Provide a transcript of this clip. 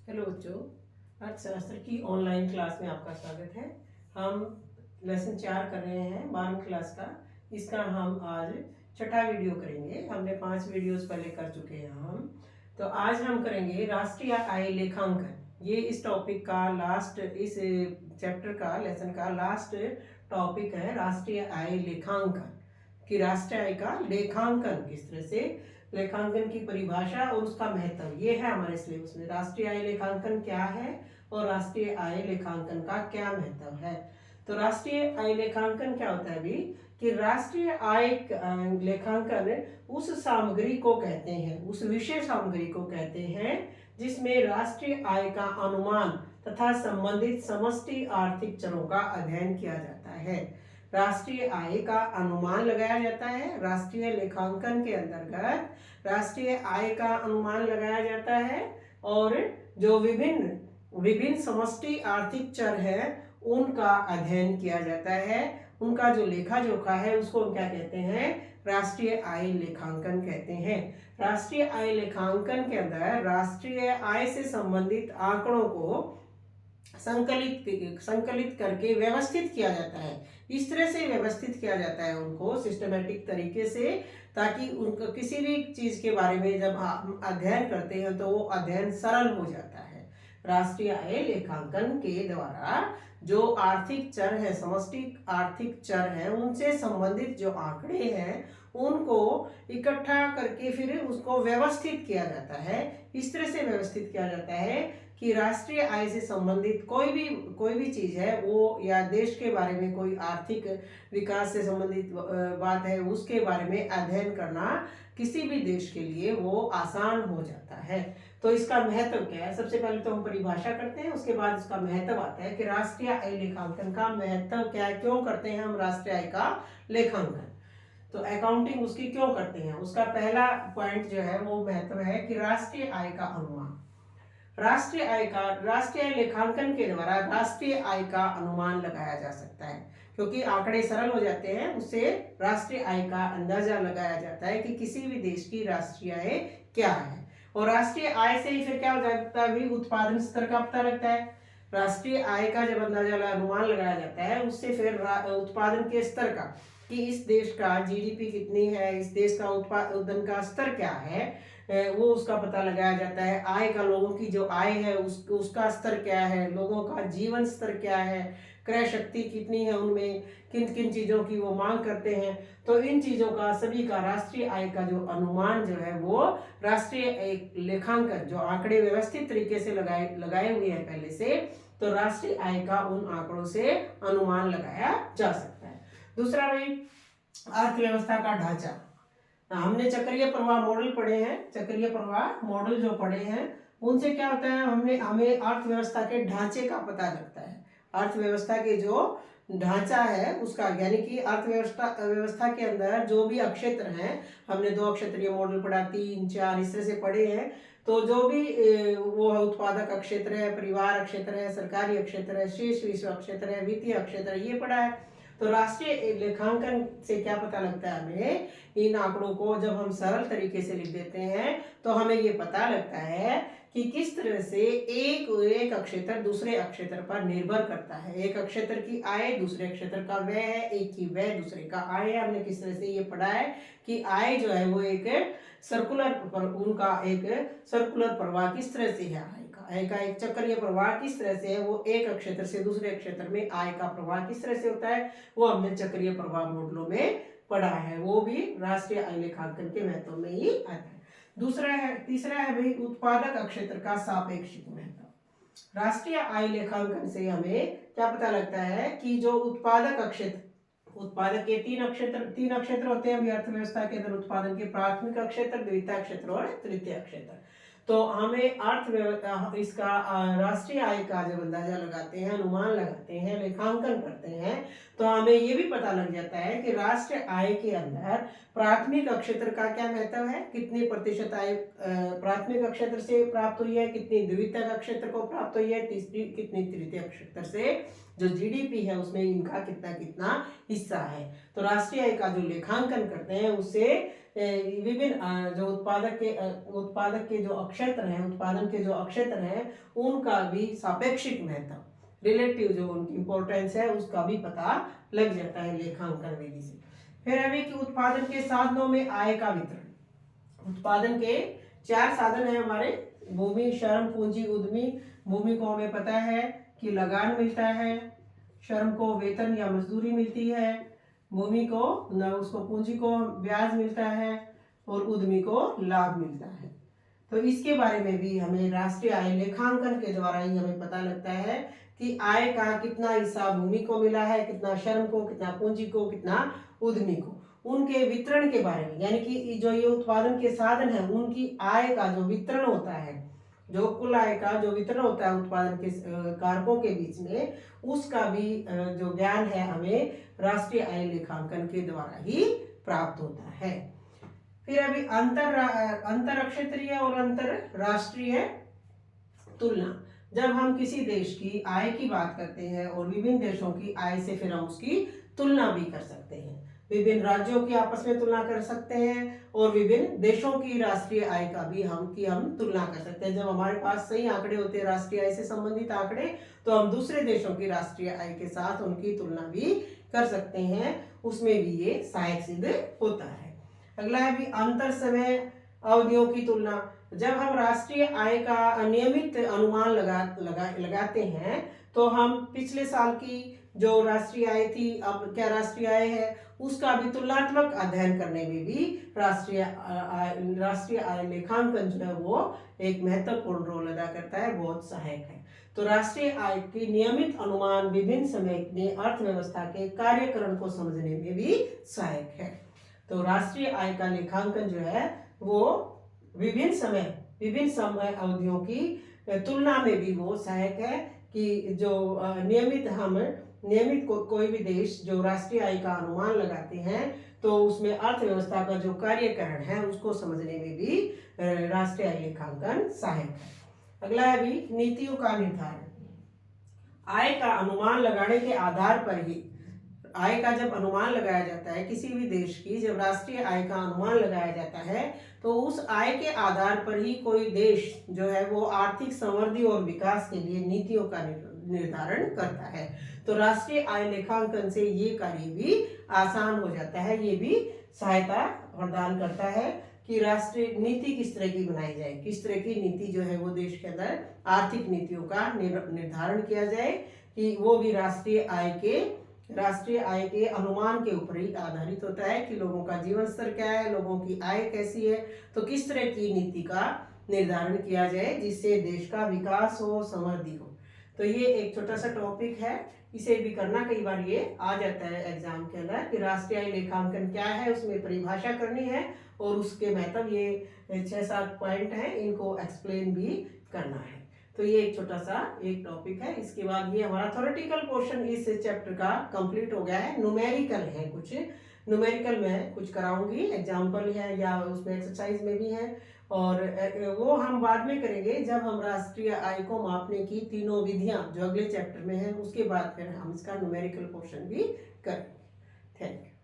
Hello बच्चों, अर्थशास्त्र की ऑनलाइन क्लास में आपका स्वागत है। हम लेसन 4 कर रहे हैं 12वीं क्लास का। इसका हम आज छठा वीडियो करेंगे। हमने 5 वीडियोस पहले कर चुके हैं हम। तो आज हम करेंगे राष्ट्रीय आय लेखांकन। ये इस टॉपिक का लास्ट, इस चैप्टर का लेसन का लास्ट टॉपिक है राष्ट्रीय आय लेखांकन। कि राष्ट्रीय आय का लेखांकन किस तरह से, लेखांकन की परिभाषा और उसका महत्व, ये है हमारे सिलेबस में। राष्ट्रीय आय लेखांकन क्या है और राष्ट्रीय आय लेखांकन का क्या महत्व है। तो राष्ट्रीय आय लेखांकन क्या होता है अभी, कि राष्ट्रीय आय लेखांकन उस सामग्री को कहते हैं, उस विषय सामग्री को कहते हैं जिसमें राष्ट्रीय आय का अनुमान तथा संबंधित समष्टि आर्थिक चरों का अध्ययन किया जाता है। राष्ट्रीय आय का अनुमान लगाया जाता है। राष्ट्रीय लेखांकन के अंतर्गत राष्ट्रीय आय का अनुमान लगाया जाता है और जो विभिन्न विभिन्न समष्टि आर्थिक चर है उनका अध्ययन किया जाता है। उनका जो लेखा जोखा है उसको हम क्या कहते हैं, राष्ट्रीय आय लेखांकन कहते हैं। राष्ट्रीय आय लेखांकन के अंदर राष्ट्रीय आय से संबंधित आंकड़ों को संकलित करके व्यवस्थित किया जाता है। इस तरह से व्यवस्थित किया जाता है उनको सिस्टमेटिक तरीके से, ताकि उनको किसी भी चीज के बारे में जब हम अध्ययन करते हैं तो वो अध्ययन सरल हो जाता है। राष्ट्रीय आय लेखांकन के द्वारा जो आर्थिक चर है, समष्टि आर्थिक चर है, उनसे संबंधित जो आंकड़े हैं उनको इकट्ठा करके फिर उसको व्यवस्थित किया जाता है। इस तरह से व्यवस्थित किया जाता है कि राष्ट्रीय आय से संबंधित कोई भी चीज है वो, या देश के बारे में कोई आर्थिक विकास से संबंधित बात है, उसके बारे में अध्ययन करना किसी भी देश के लिए वो आसान हो जाता है। तो इसका महत्व क्या है, सबसे पहले तो हम परिभाषा करते हैं, उसके बाद इसका महत्व आता है कि राष्ट्रीय आय लेखांकन का महत्व क्या है, क्यों करते हैं हम राष्ट्रीय आय का लेखांकन। तो अकाउंटिंग उसकी क्यों करते हैं, उसका पहला पॉइंट जो है वो महत्व है कि राष्ट्रीय आय का अनुमान। राष्ट्रीय आय लेखांकन के द्वारा राष्ट्रीय आय का अनुमान लगाया जा सकता है, क्योंकि आंकड़े सरल हो जाते हैं। उससे राष्ट्रीय आय का अंदाजा लगाया जाता है कि किसी भी देश की राष्ट्रीय आय क्या है। और राष्ट्रीय आय से ही फिर क्या हो जाता है, भी उत्पादन स्तर का पता लगता है। राष्ट्रीय आय का जब अंदाजा अनुमान लगाया जाता है उससे फिर उत्पादन के स्तर का, कि इस देश का जीडीपी कितनी है, इस देश का उत्पादन का स्तर क्या है, वो उसका पता लगाया जाता है। आय का, लोगों की जो आय है उसका स्तर क्या है, लोगों का जीवन स्तर क्या है, क्रय शक्ति कितनी है, उनमें किन किन चीज़ों की वो मांग करते हैं। तो इन चीज़ों का सभी का राष्ट्रीय आय का जो अनुमान जो है वो राष्ट्रीय एक लेखांकन, जो आंकड़े व्यवस्थित तरीके से लगाए हुए हैं पहले से, तो राष्ट्रीय आय का उन आंकड़ों से अनुमान लगाया जा सकता है। दूसरा भाई, अर्थव्यवस्था का ढांचा। हमने चक्रीय प्रवाह मॉडल पढ़े हैं। चक्रीय प्रवाह मॉडल जो पढ़े हैं उनसे क्या होता है, हमें अर्थव्यवस्था के ढांचे का पता लगता है। अर्थव्यवस्था के जो ढांचा है उसका, यानी कि व्यवस्था के अंदर जो भी अक्षेत्र हैं, हमने 2 अक्षेत्रीय मॉडल पढ़ा, 3, 4 इस तरह से पढ़े हैं। तो जो भी वो उत्पादक अक्षेत्र है, परिवार अक्षेत्र है, सरकारी अक्षेत्र है, शेष विश्व अक्षेत्र है, वित्तीय अक्षेत्र है, ये पढ़ा है। तो राष्ट्रीय लेखांकन से क्या पता लगता है हमें, इन आंकड़ों को जब हम सरल तरीके से लिख देते हैं तो हमें ये पता लगता है कि किस तरह से एक अक्षेत्र दूसरे अक्षेत्र पर निर्भर करता है। एक अक्षेत्र की आय दूसरे अक्षेत्र का व्यय है, एक की व्यय दूसरे का आय है। हमने किस तरह से ये पढ़ा है कि आय जो है वो एक सर्कुलर प्रवाह किस तरह से है, आय का एक चक्रीय प्रवाह किस तरह से है, वो एक अक्षेत्र से दूसरे अक्षेत्र में आय का प्रवाह किस तरह से होता है, वो हमने चक्रीय प्रवाह मॉडलों में पढ़ा है। वो भी राष्ट्रीय आय लेखांकन के महत्व में ही आता है। तीसरा है भाई, उत्पादक अक्षेत्र का सापेक्षिक महत्व। राष्ट्रीय आय लेखांकन से हमें क्या पता लगता है कि जो उत्पादक के 3 अक्षेत्र होते हैं अर्थव्यवस्था के अंदर उत्पादन के, प्राथमिक अक्षेत्र, द्वितीय क्षेत्र और तृतीय क्षेत्र। तो हमें अर्थव्यवस्था इसका राष्ट्रीय आय का जब अंदाजा लगाते हैं, अनुमान लगाते हैं, लेखांकन करते हैं, तो हमें ये भी पता लग जाता है कि राष्ट्रीय आय के अंदर प्राथमिक अक्षेत्र का क्या महत्व है, कितनी प्रतिशत आय प्राथमिक अक्षेत्र से प्राप्त हुई है, कितनी द्वितीय अक्षेत्र को प्राप्त हुई है, कितनी तृतीय अक्षेत्र से, जो जीडीपी है उसमें इनका कितना कितना हिस्सा है। तो राष्ट्रीय आय का जो लेखांकन करते हैं उससे विभिन्न जो उत्पादक के जो अक्षेत्र हैं, उत्पादन के जो अक्षेत्र हैं, उनका भी सापेक्षिक महत्व, रिलेटिव जो उनकी इंपॉर्टेंस है, उसका भी पता लग जाता है लेखांकन विधि से। फिर अभी कि उत्पादन के साधनों में आय का वितरण। उत्पादन के 4 साधन है हमारे, भूमि, श्रम, पूंजी, उद्यमी। भूमि को हमें पता है कि लगान मिलता है, श्रम को वेतन या मजदूरी मिलती है, भूमि को उसको पूंजी को ब्याज मिलता है, और उद्यमी को लाभ मिलता है। तो इसके बारे में भी हमें राष्ट्रीय आय लेखांकन के द्वारा ही हमें पता लगता है कि आय का कितना हिस्सा भूमि को मिला है, कितना श्रम को, कितना पूंजी को, कितना उद्यमी को। उनके वितरण के बारे में, यानी कि जो ये उत्पादन के साधन है, उनकी आय का जो वितरण होता है, जो कुल आय का जो वितरण होता है उत्पादन के कारकों के बीच में, उसका भी जो ज्ञान है हमें राष्ट्रीय आय लेखांकन के द्वारा ही प्राप्त होता है। फिर अभी अंतर क्षेत्रीय और अंतरराष्ट्रीय तुलना। जब हम किसी देश की आय की बात करते हैं और विभिन्न देशों की आय से फिर हम उसकी तुलना भी कर सकते हैं, विभिन्न राज्यों की आपस में तुलना कर सकते हैं, और विभिन्न देशों की राष्ट्रीय आय का भी हम तुलना कर सकते हैं। जब हमारे पास सही आंकड़े होते हैं, राष्ट्रीय आय से संबंधित आंकड़े, तो हम दूसरे देशों की राष्ट्रीय आय के साथ उनकी तुलना भी कर सकते हैं, उसमें भी ये सहायक सिद्ध होता है। अगला है भी अंतर समय अवधियों की तुलना। जब हम राष्ट्रीय आय का नियमित अनुमान लगाते हैं, तो हम पिछले साल की जो राष्ट्रीय आय थी, अब क्या राष्ट्रीय आय है, उसका भी तुलनात्मक अध्ययन करने में भी राष्ट्रीय आय लेखांकन जो है वो एक महत्वपूर्ण रोल अदा करता है, बहुत सहायक है। तो राष्ट्रीय आय की नियमित अनुमान विभिन्न समय में अर्थव्यवस्था के कार्यकरण को समझने में भी सहायक है। तो राष्ट्रीय आय का लेखांकन जो है वो विभिन्न समय अवधियों की तुलना में भी वो सहायक है, कि जो नियमित कोई भी देश जो राष्ट्रीय आय का अनुमान लगाते हैं, तो उसमें अर्थव्यवस्था का जो कार्यकरण है उसको समझने में भी राष्ट्रीय आय लेखांकन सहायक है। अगला है भी नीतियों का निर्धारण। आय का अनुमान लगाने के आधार पर ही, आय का जब अनुमान लगाया जाता है किसी भी देश की, जब राष्ट्रीय आय का अनुमान लगाया जाता है, तो उस आय के आधार पर ही कोई देश जो है वो आर्थिक समृद्धि और विकास के लिए नीतियों का निर्धारण करता है। तो राष्ट्रीय आय लेखांकन से ये कार्य भी आसान हो जाता है, ये भी सहायता प्रदान करता है कि राष्ट्रीय नीति किस तरह की बनाई जाए, किस तरह की नीति जो है वो देश के अंदर आर्थिक नीतियों का निर्धारण किया जाए, कि वो भी राष्ट्रीय आय के अनुमान के ऊपर ही आधारित होता है, कि लोगों का जीवन स्तर क्या है, लोगों की आय कैसी है, तो किस तरह की नीति का निर्धारण किया जाए जिससे देश का विकास हो, समृद्धि हो। तो ये एक छोटा सा टॉपिक है, इसे भी करना कई बार ये आ जाता है एग्जाम के अंदर, कि राष्ट्रीय आय लेखांकन क्या है, उसमें परिभाषा करनी है, और उसके महत्व ये 6-7 पॉइंट हैं, इनको एक्सप्लेन भी करना है। तो ये एक छोटा सा एक टॉपिक है। इसके बाद ये हमारा थ्योरेटिकल पोर्शन इस चैप्टर का कंप्लीट हो गया है। न्यूमेरिकल है, कुछ न्यूमेरिकल में कुछ कराऊंगी, एग्जाम्पल है या उसमें एक्सरसाइज में भी है, और वो हम बाद में करेंगे जब हम राष्ट्रीय आय को मापने की तीनों विधियां जो अगले चैप्टर में है, उसके बाद फिर हम इसका न्यूमेरिकल पोर्शन भी करेंगे। Thank you.